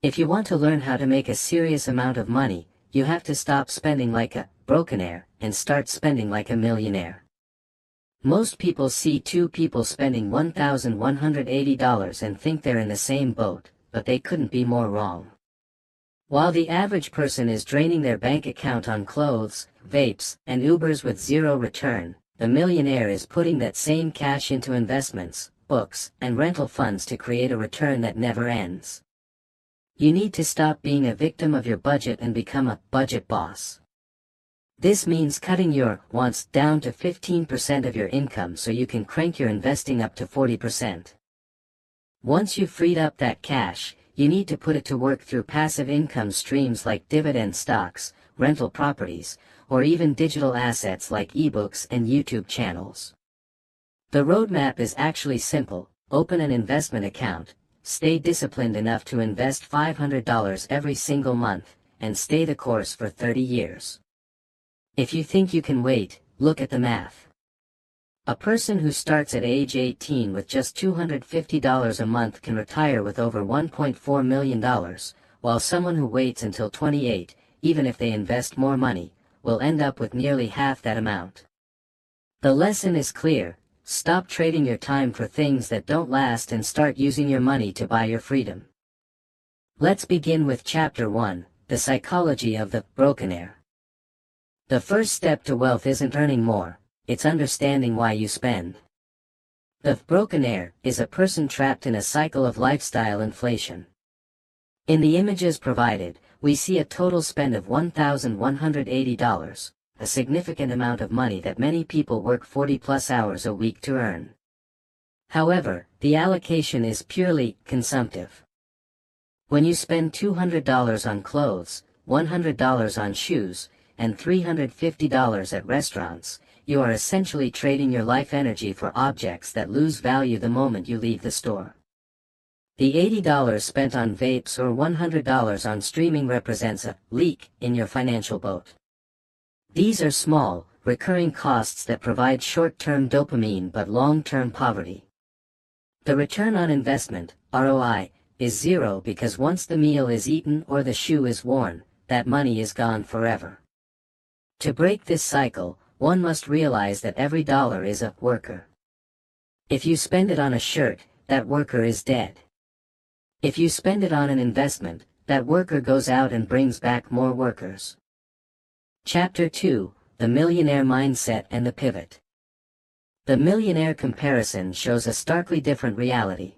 If you want to learn how to make a serious amount of money, you have to stop spending like a brokenaire and start spending like a millionaire. Most people see two people spending $1,180 and think they're in the same boat, but they couldn't be more wrong. While the average person is draining their bank account on clothes, vapes, and Ubers with zero return, the millionaire is putting that same cash into investments, books, and rental funds to create a return that never ends. You need to stop being a victim of your budget and become a budget boss. This means cutting your wants down to 15% of your income so you can crank your investing up to 40%. Once you've freed up that cash, you need to put it to work through passive income streams like dividend stocks, rental properties, or even digital assets like ebooks and YouTube channels. The roadmap is actually simple: open an investment account, stay disciplined enough to invest $500 every single month, and stay the course for 30 years. If you think you can wait, look at the math. A person who starts at age 18 with just $250 a month can retire with over $1.4 million, while someone who waits until 28, even if they invest more money, will end up with nearly half that amount. The lesson is clear: stop trading your time for things that don't last and start using your money to buy your freedom. Let's begin with Chapter 1, The Psychology of the Brokenaire. The first step to wealth isn't earning more, it's understanding why you spend. The brokenaire is a person trapped in a cycle of lifestyle inflation. In the images provided, we see a total spend of $1,180, a significant amount of money that many people work 40+ hours a week to earn. However, the allocation is purely consumptive. When you spend $200 on clothes, $100 on shoes, and $350 at restaurants, you are essentially trading your life energy for objects that lose value the moment you leave the store. The $80 spent on vapes or $100 on streaming represents a leak in your financial boat. These are small, recurring costs that provide short-term dopamine but long-term poverty. The return on investment, ROI, is zero because once the meal is eaten or the shoe is worn, that money is gone forever. To break this cycle, one must realize that every dollar is a worker. If you spend it on a shirt, that worker is dead. If you spend it on an investment, that worker goes out and brings back more workers. Chapter 2, The Millionaire Mindset and the Pivot. The millionaire comparison shows a starkly different reality.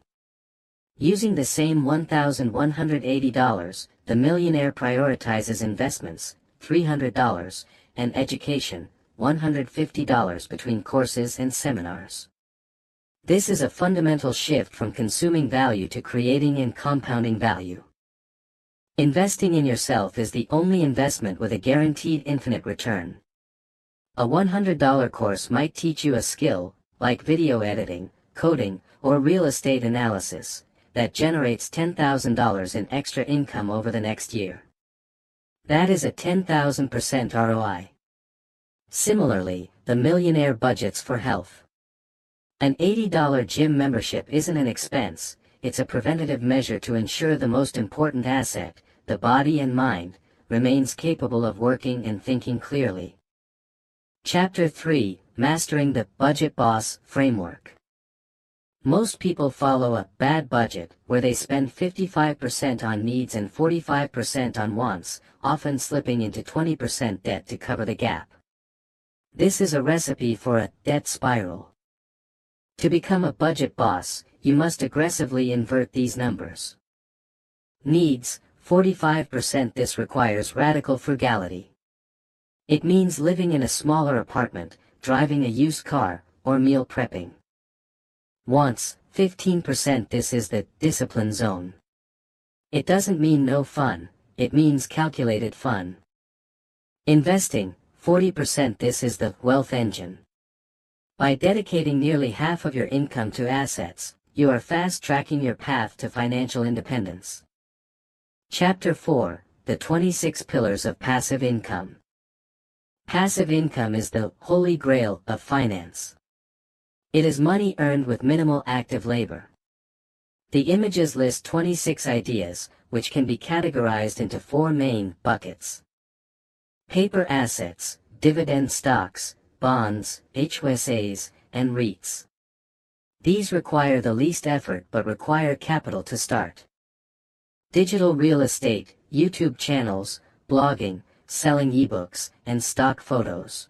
Using the same $1,180, the millionaire prioritizes investments, $300, and education, $150 between courses and seminars. This is a fundamental shift from consuming value to creating and compounding value. Investing in yourself is the only investment with a guaranteed infinite return. A $100 course might teach you a skill, like video editing, coding, or real estate analysis, that generates $10,000 in extra income over the next year. That is a 10,000% ROI. Similarly, the millionaire budgets for health. An $80 gym membership isn't an expense, it's a preventative measure to ensure the most important asset, the body and mind, remains capable of working and thinking clearly. Chapter 3, Mastering the Budget Boss Framework. Most people follow a bad budget, where they spend 55% on needs and 45% on wants, often slipping into 20% debt to cover the gap. This is a recipe for a debt spiral. To become a budget boss, you must aggressively invert these numbers. Needs, 45%. This requires radical frugality. It means living in a smaller apartment, driving a used car, or meal prepping. Wants, 15%. This is the discipline zone. It doesn't mean no fun, it means calculated fun. Investing, 40%. This is the wealth engine. By dedicating nearly half of your income to assets, you are fast-tracking your path to financial independence. Chapter 4, The 26 Pillars of Passive Income. Passive income is the holy grail of finance. It is money earned with minimal active labor. The images list 26 ideas, which can be categorized into 4 main buckets. Paper assets, dividend stocks, bonds, HSAs, and REITs. These require the least effort but require capital to start. Digital real estate, YouTube channels, blogging, selling ebooks, and stock photos.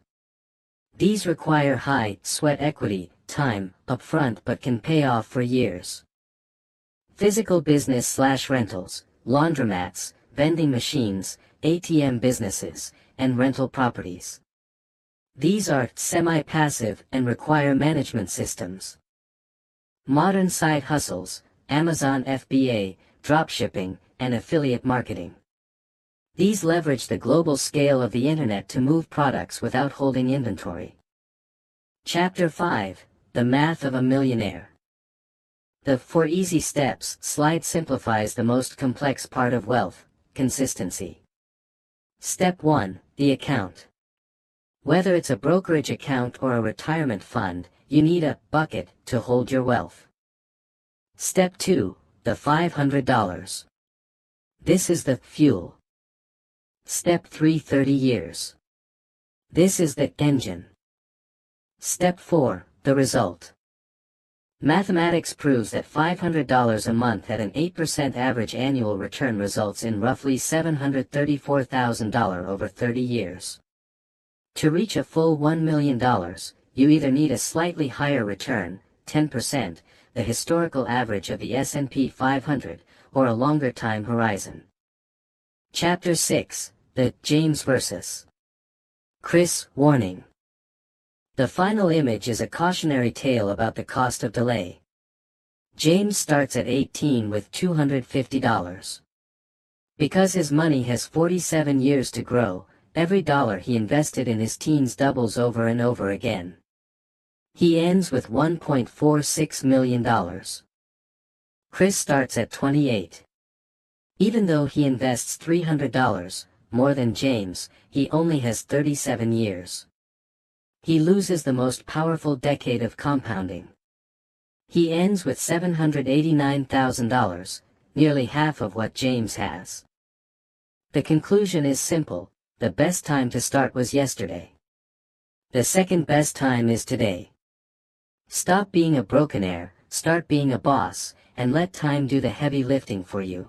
These require high sweat equity, time, upfront but can pay off for years. Physical business/rentals, laundromats, vending machines, ATM businesses, and rental properties. These are semi-passive and require management systems. Modern side hustles, Amazon FBA, dropshipping, and affiliate marketing. These leverage the global scale of the internet to move products without holding inventory. Chapter 5, The Math of a Millionaire. The 4 Easy Steps slide simplifies the most complex part of wealth, consistency. Step 1, the account. Whether it's a brokerage account or a retirement fund, you need a bucket to hold your wealth. Step 2, the $500. This is the fuel. Step 3, 30 years. This is the engine. Step 4, the result. Mathematics proves that $500 a month at an 8% average annual return results in roughly $734,000 over 30 years. To reach a full $1 million, you either need a slightly higher return, 10%, the historical average of the S&P 500, or a longer time horizon. Chapter 6, The James vs. Chris Warning. The final image is a cautionary tale about the cost of delay. James starts at 18 with $250. Because his money has 47 years to grow, every dollar he invested in his teens doubles over and over again. He ends with $1.46 million. Chris starts at 28. Even though he invests $300, more than James, he only has 37 years. He loses the most powerful decade of compounding. He ends with $789,000, nearly half of what James has. The conclusion is simple: the best time to start was yesterday. The second best time is today. Stop being a brokenaire, start being a boss, and let time do the heavy lifting for you.